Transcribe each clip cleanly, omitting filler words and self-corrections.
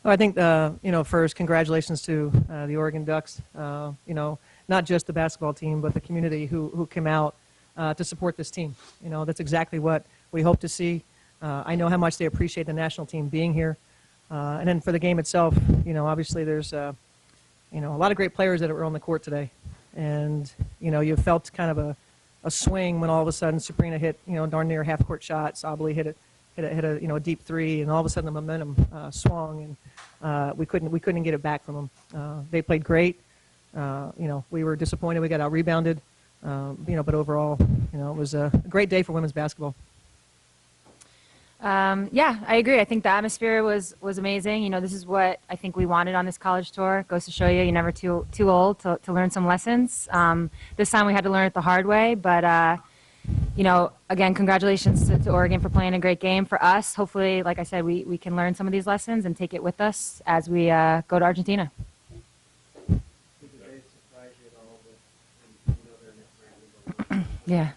Well, I think, first, congratulations to the Oregon Ducks. Not just the basketball team, but the community who came out to support this team. That's exactly what we hope to see. I know how much they appreciate the national team being here. And then for the game itself, obviously there's, a lot of great players that were on the court today. And, you felt kind of a swing when all of a sudden Sabrina hit, darn near half-court shot. Sabali hit a deep three, and all of a sudden the momentum swung, and we couldn't get it back from them. They played great. We were disappointed we got out rebounded. But overall, it was a great day for women's basketball. Yeah, I agree. I think the atmosphere was amazing. This is what I think we wanted on this college tour. It goes to show you, you're never too old to learn some lessons. This time we had to learn it the hard way, but again, congratulations to Oregon for playing a great game. For us, hopefully, like I said, we can learn some of these lessons and take it with us as we go to Argentina. Yeah.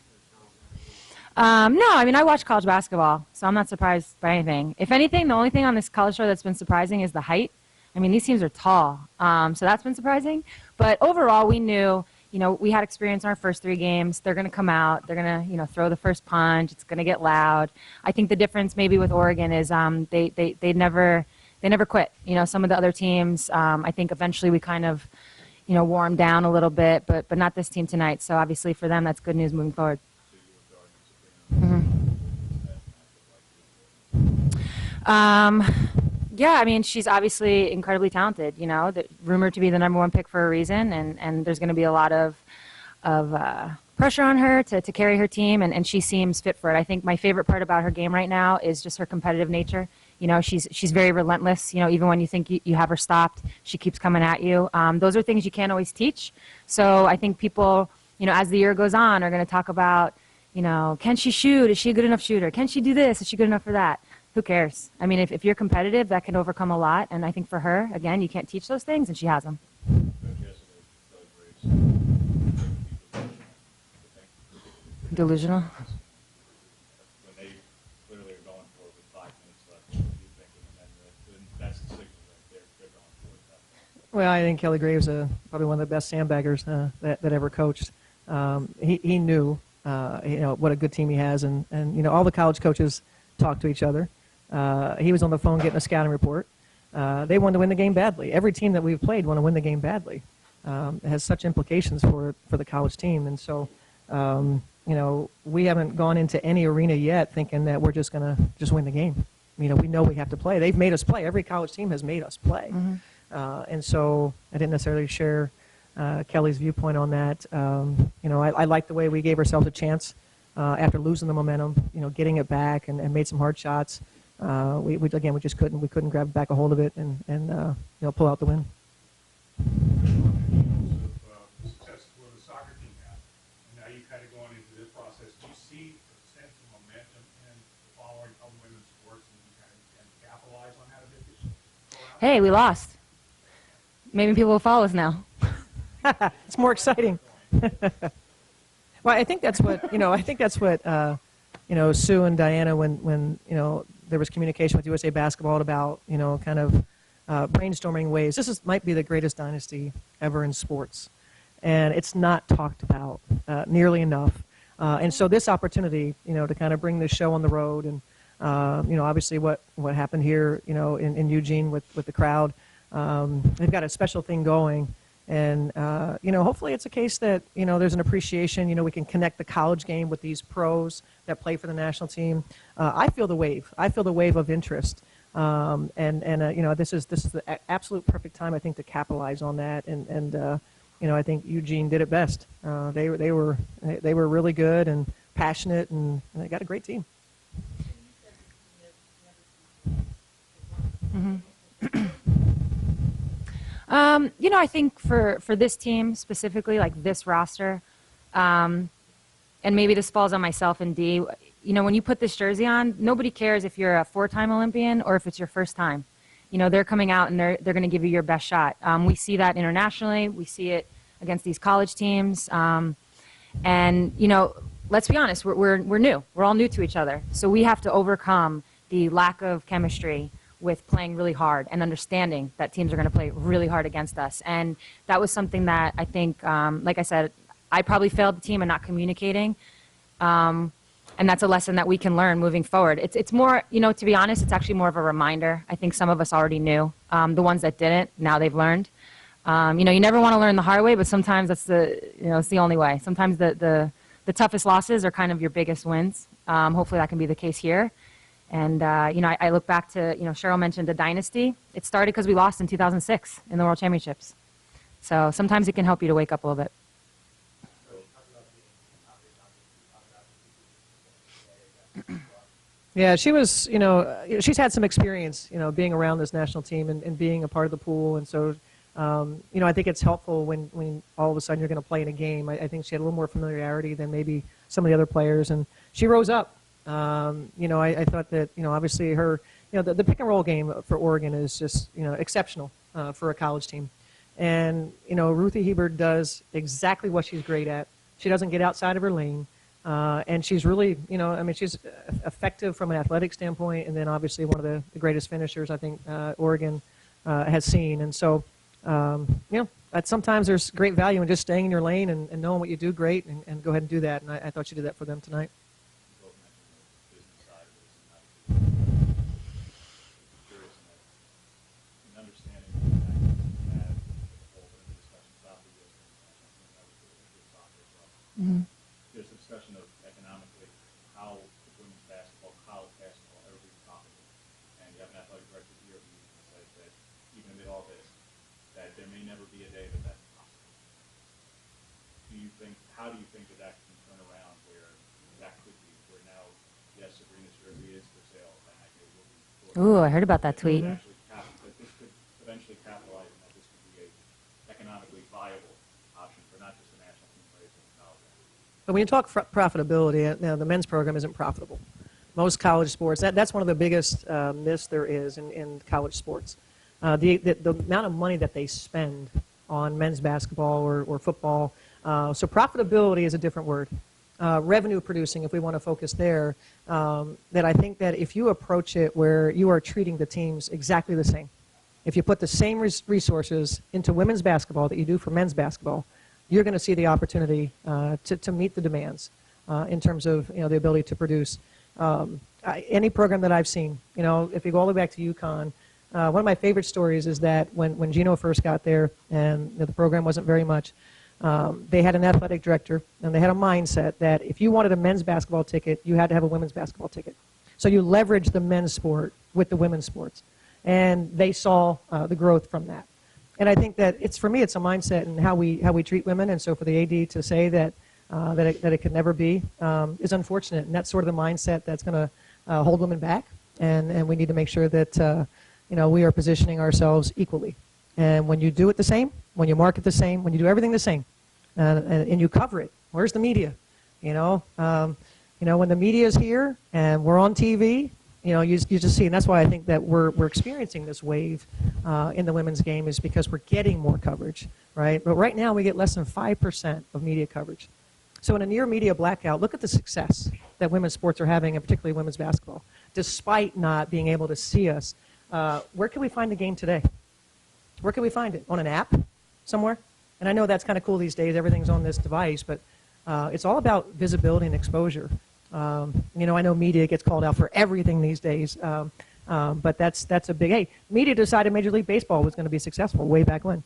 No, I mean, I watch college basketball, so I'm not surprised by anything. If anything, the only thing on this college show that's been surprising is the height. I mean, these teams are tall, so that's been surprising. But overall, we knew, we had experience in our first 3 games. They're going to come out. They're going to, throw the first punch. It's going to get loud. I think the difference maybe with Oregon is they never quit. Some of the other teams, I think eventually we kind of, wore them down a little bit, but not this team tonight. So obviously for them, that's good news moving forward. Yeah, I mean, she's obviously incredibly talented, rumored to be the #1 pick for a reason, and there's going to be a lot of pressure on her to carry her team, and she seems fit for it. I think my favorite part about her game right now is just her competitive nature. She's very relentless. Even when you think you have her stopped, she keeps coming at you. Those are things you can't always teach. So I think people, as the year goes on, are going to talk about, can she shoot? Is she a good enough shooter? Can she do this? Is she good enough for that? Who cares? I mean, if you're competitive, that can overcome a lot. And I think for her, again, you can't teach those things, and she has them. Delusional? When they literally are going for it with 5 minutes left, you think, and that's the signal that they're going for it. Well, I think Kelly Graves is probably one of the best sandbaggers that ever coached. He knew, what a good team he has, and all the college coaches talk to each other. He was on the phone getting a scouting report. They wanted to win the game badly. Every team that we've played want to win the game badly. It has such implications for the college team, and so we haven't gone into any arena yet thinking that we're just going to just win the game. We know we have to play. They've made us play. Every college team has made us play. Mm-hmm. And so I didn't necessarily share Kelly's viewpoint on that. I like the way we gave ourselves a chance after losing the momentum, getting it back and made some hard shots. We just couldn't grab back a hold of it and pull out the win. Success where the soccer team had, and now you kind of going into this process. Do you see a sense of momentum in the following of women's sports, and you kind of can capitalize on that a bit? Hey, we lost. Maybe people will follow us now. It's more exciting. Well, I think that's what Sue and Diana, when there was communication with USA Basketball about kind of brainstorming ways. This might be the greatest dynasty ever in sports, and it's not talked about nearly enough. And so this opportunity, to kind of bring this show on the road, and obviously what happened here, in Eugene with the crowd, they've got a special thing going. And, hopefully it's a case that, there's an appreciation. We can connect the college game with these pros that play for the national team. I feel the wave. I feel the wave of interest. This is the absolute perfect time, I think, to capitalize on that. I think Eugene did it best. They were really good and passionate, and they got a great team. Mm-hmm. I think for this team specifically, like this roster, and maybe this falls on myself and Dee, when you put this jersey on, nobody cares if you're a 4-time Olympian or if it's your first time. They're coming out and they're going to give you your best shot. We see that internationally. We see it against these college teams. Let's be honest, we're new. We're all new to each other. So we have to overcome the lack of chemistry with playing really hard and understanding that teams are going to play really hard against us. And that was something that I think, like I said, I probably failed the team in not communicating. And that's a lesson that we can learn moving forward. It's more, you know, to be honest, it's actually more of a reminder. I think some of us already knew. The ones that didn't, now they've learned. You know, you never want to learn the hard way, but sometimes that's it's the only way. Sometimes the toughest losses are kind of your biggest wins. Hopefully that can be the case here. And, you know, I look back to, you know, Cheryl mentioned the dynasty. It started because we lost in 2006 in the World Championships. So sometimes it can help you to wake up a little bit. Yeah, she was, you know, she's had some experience, you know, being around this national team and being a part of the pool. And so, you know, I think it's helpful when all of a sudden you're going to play in a game. I think she had a little more familiarity than maybe some of the other players. And she rose up. You know, I thought that, you know, obviously her, you know, the pick and roll game for Oregon is just, you know, exceptional for a college team. And, you know, Ruthie Hebert does exactly what she's great at. She doesn't get outside of her lane. And she's really, you know, I mean, she's effective from an athletic standpoint, and then obviously one of the greatest finishers I think Oregon has seen. And so, you know, sometimes there's great value in just staying in your lane and knowing what you do great and go ahead and do that. And I thought she did that for them tonight. You both mentioned the business side of this, and I'm curious in understanding the impact you had the whole bit of the discussion about the U.S. national team that was with soccer as well. Mm-hmm. There's a discussion of economically how women's basketball, college basketball, everything's profitable. And you have an athletic director here who says that even amid all this, that there may never be a day that that's possible. How do you think that can turn around where that could be, where now, yes, Sabrina's jersey is for sale, and I think it will be. Ooh, I heard about that tweet. That this could eventually capitalize and that this could be a economically viable option for not just the national team players, but the college. But when you talk profitability, now the men's program isn't profitable. Most college sports, that's one of the biggest myths there is in college sports. The amount of money that they spend on men's basketball or football. So profitability is a different word. Revenue producing, if we want to focus there, that I think that if you approach it where you are treating the teams exactly the same, if you put the same resources into women's basketball that you do for men's basketball, you're going to see the opportunity to meet the demands in terms of, you know, the ability to produce. Any program that I've seen, you know, if you go all the way back to UConn, one of my favorite stories is that when Gino first got there and, you know, the program wasn't very much, they had an athletic director and they had a mindset that if you wanted a men's basketball ticket, you had to have a women's basketball ticket. So you leverage the men's sport with the women's sports. And they saw the growth from that. And I think that for me, it's a mindset and how we treat women. And so for the AD to say that it could never be is unfortunate. And that's sort of the mindset that's going to hold women back. And we need to make sure that you know, we are positioning ourselves equally. And when you do it the same, when you market the same, when you do everything the same, and you cover it, where's the media? You know, when the media is here and we're on TV, you know, you just see, and that's why I think that we're experiencing this wave in the women's game is because we're getting more coverage, right? But right now we get less than 5% of media coverage. So in a near media blackout, look at the success that women's sports are having, and particularly women's basketball, despite not being able to see us. Where can we find the game today? Where can we find it? On an app somewhere? And I know that's kind of cool these days. Everything's on this device, but it's all about visibility and exposure. You know, I know media gets called out for everything these days, but that's a big, hey, media decided Major League Baseball was going to be successful way back when.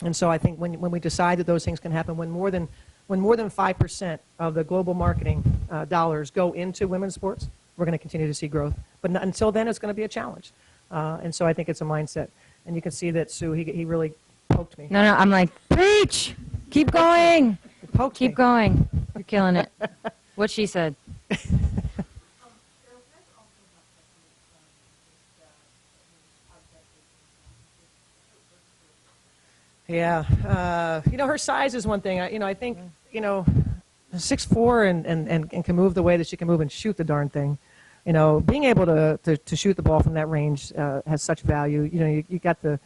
And so I think when we decide that those things can happen, when more than 5% of the global marketing dollars go into women's sports, we're going to continue to see growth. But until then, it's going to be a challenge. And so I think it's a mindset. And you can see that, Sue, he really poked me. No, I'm like, preach! Keep going! Keep going. You're killing it. What she said. Yeah. You know, her size is one thing. I think, you know, 6'4" and can move the way that she can move and shoot the darn thing. You know, being able to shoot the ball from that range has such value. You know, you got the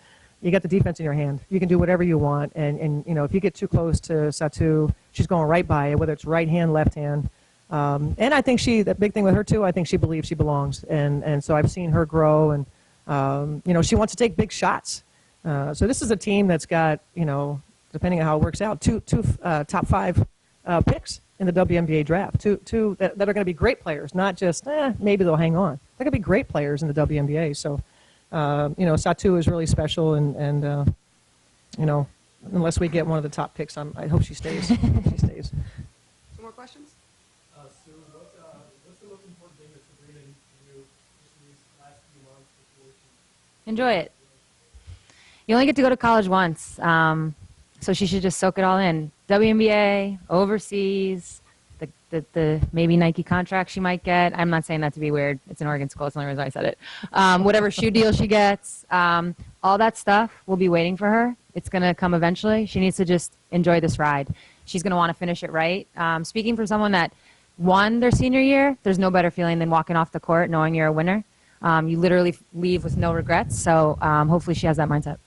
defense in your hand. You can do whatever you want, and you know, if you get too close to Satou, she's going right by it, whether it's right hand, left hand. And I think the big thing with her too, I think she believes she belongs, and so I've seen her grow, and She wants to take big shots. So this is a team that's got, depending on how it works out, two top 5 picks in the WNBA draft. Two that are going to be great players, not just maybe they'll hang on. They're going to be great players in the WNBA. So, Satu is really special, and unless we get one of the top picks, I hope she stays. I hope she stays. Some more questions? Sue, what's the most important thing that Sabrina needs to do just in these last few months before she... Enjoy it. You only get to go to college once, so she should just soak it all in. WNBA, overseas, the maybe Nike contract she might get. I'm not saying that to be weird. It's an Oregon school. It's the only reason I said it. Whatever shoe deal she gets, all that stuff will be waiting for her. It's going to come eventually. She needs to just enjoy this ride. She's going to want to finish it right. Speaking for someone that won their senior year, there's no better feeling than walking off the court knowing you're a winner. You literally leave with no regrets. So hopefully she has that mindset.